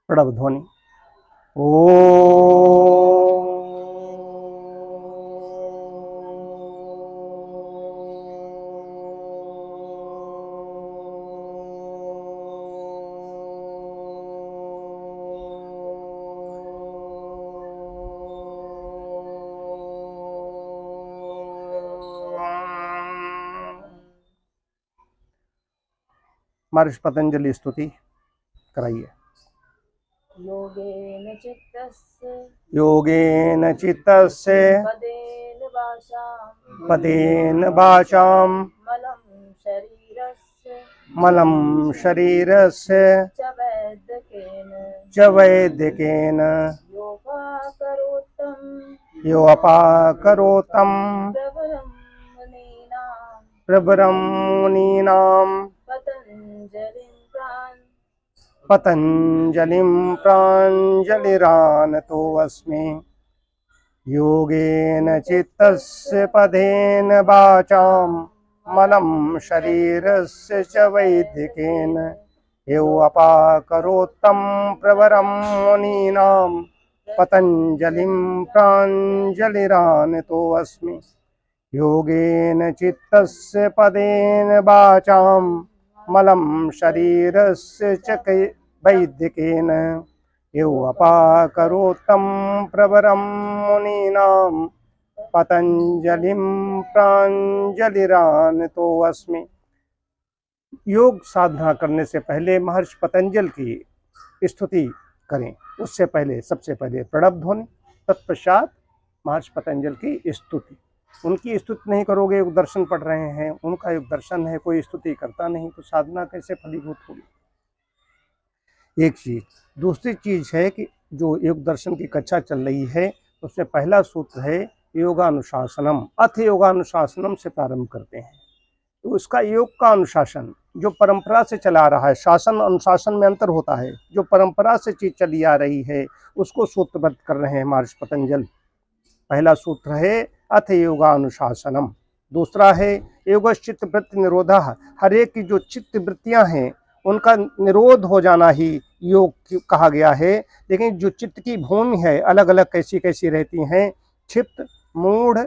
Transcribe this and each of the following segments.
प्रणव ध्वनि। ओम। महर्षि पतंजलि स्तुति कराइए। योगेन चित्तस्य पदेन वाचां मलं शरीरस्य च वैद्यकेन योऽपाकरोतं प्रवरं मुनीनां पतंजलिं प्राञ्जलिरानतोऽस्मि। योगेन चित्तस्य पदेन वाचां मलं शरीरस्य च वैद्यकेन योऽपाकरोतं प्रवरं मुनीनां पतंजलिं प्राञ्जलिरानतोऽस्मि। योगेन चित्तस्य पदेन वाचां मलं शरीरस्य च वैद्यकेन योऽपाकरोतं प्रवरं मुनीनां पतंजलिं प्राञ्जलिरानतोऽस्मि। योग साधना करने से पहले महर्षि पतंजल की स्तुति करें। उससे पहले सबसे पहले प्रणव ध्वनि, तत्पश्चात महर्षि पतंजल की स्तुति। उनकी स्तुति नहीं करोगे, योग दर्शन पढ़ रहे हैं, उनका योग दर्शन है, कोई स्तुति करता नहीं तो साधना कैसे फलीभूत होगी। एक चीज। दूसरी चीज है कि जो योग दर्शन की कक्षा चल रही है उसमें पहला सूत्र है योगानुशासनम। अथ योगानुशासनम से प्रारंभ करते हैं। तो उसका योग का अनुशासन जो परंपरा से चला आ रहा है, शासन अनुशासन में अंतर होता है। जो परंपरा से चीज चली आ रही है उसको सूत्रबद्ध कर रहे हैं महर्षि पतंजल। पहला सूत्र है अथ योगानुशासनम। दूसरा है योगश्चित्त वृत्ति निरोधः। हर एक की जो चित्त वृत्तियां हैं उनका निरोध हो जाना ही योग कहा गया है। लेकिन जो चित्त की भूमि है अलग अलग कैसी कैसी रहती हैं, क्षिप्त, मूढ़,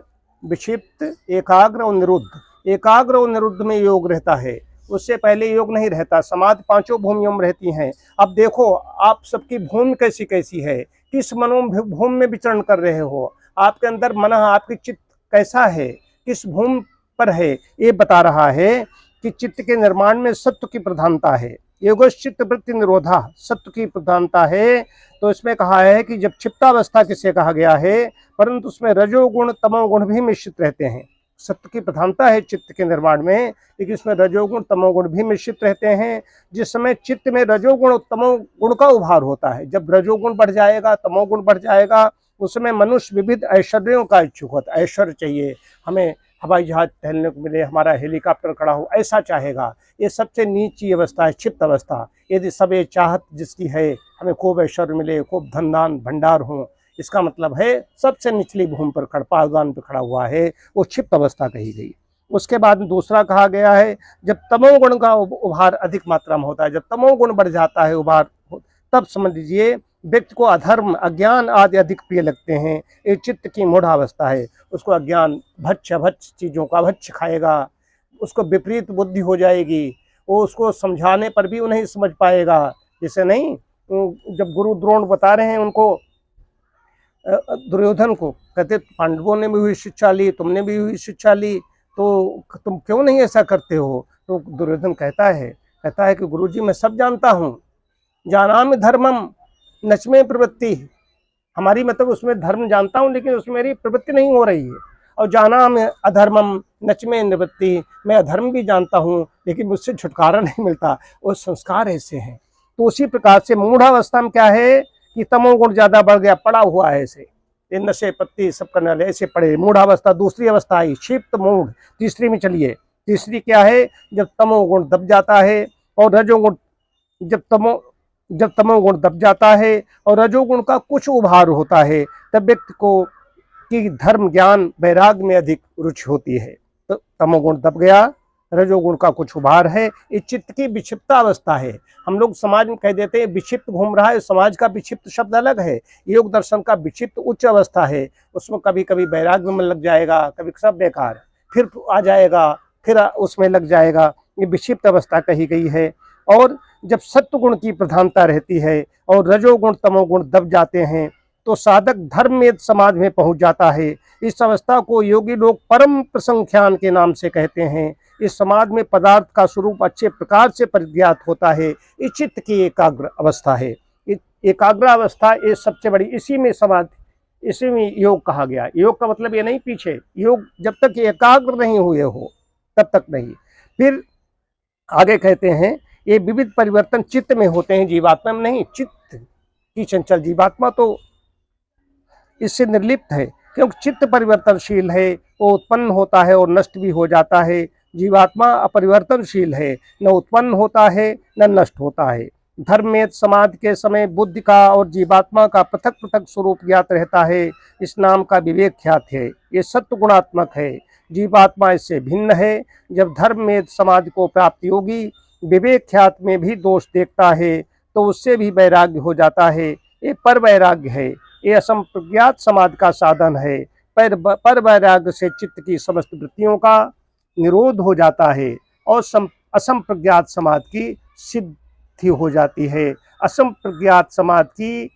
विक्षिप्त, एकाग्र और निरुद्ध। एकाग्र और निरुद्ध में योग रहता है, उससे पहले योग नहीं रहता। समाधि पांचों भूमियों में रहती हैं। अब देखो आप सबकी भूमि कैसी कैसी है, किस मनोभूमि में विचरण कर रहे हो, आपके अंदर मन, आपकी चित्त कैसा है, किस भूमि पर है, ये बता रहा है कि चित्त के निर्माण में सत्व की प्रधानता है। योगश्चित्त वृत्ति निरोधा, सत्व की प्रधानता है। तो इसमें कहा है कि जब क्षिप्तावस्था किसे कहा गया है, परंतु उसमें रजोगुण तमोगुण भी मिश्रित रहते हैं। सत्व की प्रधानता है चित्त के निर्माण में, लेकिन इसमें रजोगुण तमोगुण भी मिश्रित रहते हैं। जिस समय चित्त में रजोगुण और तमोगुण का उभार होता है, जब रजोगुण बढ़ जाएगा, तमोगुण बढ़ जाएगा, उस समय मनुष्य विविध ऐश्वर्यों का इच्छुक होता है। ऐश्वर्य चाहिए, हमें हवाई जहाज टहलने को मिले, हमारा हेलीकॉप्टर खड़ा हो, ऐसा चाहेगा। ये सबसे नीची अवस्था है, क्षिप्त अवस्था। यदि सब ये चाहत जिसकी है, हमें खूब ऐश्वर्य मिले, खूब धन दान भंडार हो, इसका मतलब है सबसे निचली भूमि पर पायदान पर खड़ा हुआ है, वो क्षिप्त अवस्था कही गई। उसके बाद दूसरा कहा गया है जब तमोगुण का उभार अधिक मात्रा में होता है, जब तमोगुण बढ़ जाता है उभार, तब समझ लीजिए व्यक्ति को अधर्म, अज्ञान आदि अधिक प्रिय लगते हैं। ये चित्त की मूढ़ावस्था है। उसको अज्ञान, भक्ष चीज़ों का भक्ष खाएगा, उसको विपरीत बुद्धि हो जाएगी, वो उसको समझाने पर भी वो नहीं समझ पाएगा। जैसे नहीं, जब गुरु द्रोण बता रहे हैं उनको, दुर्योधन को, कहते पांडवों ने भी हुई शिक्षा ली, तुमने भी हुई शिक्षा ली, तो तुम क्यों नहीं ऐसा करते हो। तो दुर्योधन कहता है कि गुरुजी मैं सब जानता हूँ, जानामि धर्मम नच में प्रवृत्ति। हमारी मतलब उसमें धर्म जानता हूँ लेकिन उसमें मेरी प्रवृत्ति नहीं हो रही है। और जानामि अधर्मम नच में निवृत्ति, मैं अधर्म भी जानता हूँ लेकिन मुझसे छुटकारा नहीं मिलता, वो संस्कार ऐसे हैं। तो उसी प्रकार से मूढ़ावस्था में क्या है कि तमोगुण ज्यादा बढ़ गया, पड़ा हुआ है ऐसे, ये नशे पत्ती सब करने वाले ऐसे पड़े, मूढ़ावस्था। दूसरी अवस्था आई क्षिप्त मूढ़। तीसरी में चलिए, तीसरी क्या है, जब तमोगुण दब जाता है और रजोगुण, जब तमोगुण दब जाता है और रजोगुण का कुछ उभार होता है, तब व्यक्ति को कि धर्म ज्ञान वैराग्य में अधिक रुचि होती है। तो तमोगुण दब गया, रजोगुण का कुछ उभार है। ये चित्त की विक्षिप्त अवस्था है। हम लोग समाज में कह देते हैं विक्षिप्त घूम रहा है, समाज का विक्षिप्त शब्द अलग है। योग दर्शन का विक्षिप्त उच्च अवस्था है, उसमें कभी कभी वैराग्य में लग जाएगा, कभी सब बेकार, फिर आ जाएगा, फिर उसमें लग जाएगा, ये विक्षिप्त अवस्था कही गई है। और जब सत्व गुण की प्रधानता रहती है और रजोगुण तमोगुण दब जाते हैं तो साधक धर्म में समाज में पहुंच जाता है। इस अवस्था को योगी लोग परम प्रसंख्यान के नाम से कहते हैं। इस समाज में पदार्थ का स्वरूप अच्छे प्रकार से परिज्ञात होता है। ये चित्त की एकाग्र अवस्था है। एकाग्र अवस्था ये सबसे बड़ी, इसी में समाज, इसी में योग कहा गया। योग का मतलब ये नहीं पीछे, योग जब तक एकाग्र नहीं हुए हो तब तक नहीं। फिर आगे कहते हैं ये विविध परिवर्तन चित्त में होते हैं, जीवात्मा में नहीं। चित्त की चंचल जीवात्मा तो इससे निर्लिप्त है, क्योंकि चित्त परिवर्तनशील है, वो उत्पन्न होता है और नष्ट भी हो जाता है। जीवात्मा अपरिवर्तनशील है, न उत्पन्न होता है न नष्ट होता है। धर्म में समाधि के समय बुद्धि का और जीवात्मा का पृथक पृथक स्वरूप ज्ञात रहता है। इस नाम का विवेक ख्यात है, ये सत्व गुणात्मक है। जीवात्मा इससे भिन्न है। जब धर्म में समाधि को प्राप्ति होगी, विवेक ख्यात में भी दोष देखता है तो उससे भी वैराग्य हो जाता है। ये पर वैराग्य है, ये असंप्रज्ञात समाधि का साधन है। पर वैराग्य से चित्त की समस्त वृत्तियों का निरोध हो जाता है और असंप्रज्ञात समाधि की सिद्धि हो जाती है। असंप्रज्ञात समाधि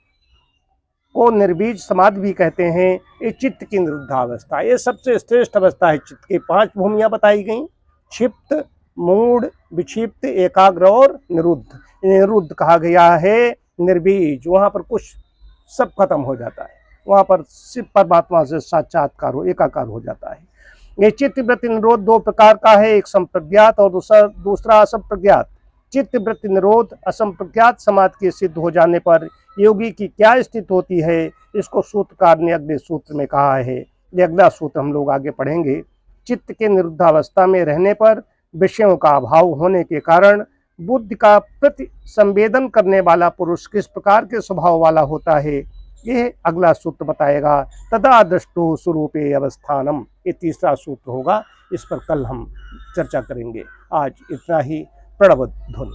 को निर्बीज समाधि भी कहते हैं। ये चित्त की निरुद्धावस्था, ये सबसे श्रेष्ठ अवस्था है। चित्त की 5 भूमियां बताई गई, क्षिप्त, मूढ़, विक्षिप्त, एकाग्र और निरुद्ध। निरुद्ध कहा गया है निर्बीज, वहां पर कुछ सब खत्म हो जाता है, वहां पर सिर्फ परमात्मा से साक्षात्कार हो, एकाकार हो जाता है। ये चित्त वृत्ति निरोध 2 प्रकार का है, एक संप्रज्ञात और दूसरा असंप्रज्ञात। चित्त वृत्ति निरोध असंप्रज्ञात समाधि के सिद्ध हो जाने पर योगी की क्या स्थिति होती है, इसको सूत्रकार ने अगले सूत्र में कहा है। ये अगला सूत्र हम लोग आगे पढ़ेंगे। चित्त के निरुद्धावस्था में रहने पर विषयों का अभाव होने के कारण बुद्धि का प्रति संवेदन करने वाला पुरुष किस प्रकार के स्वभाव वाला होता है, यह अगला सूत्र बताएगा। तदा दृष्टो स्वरूपे अवस्थानम, ये तीसरा सूत्र होगा, इस पर कल हम चर्चा करेंगे। आज इतना ही। प्रणव ध्वनि।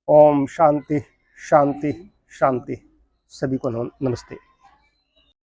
ओम शांति शांति शांति। सभी को नमस्ते।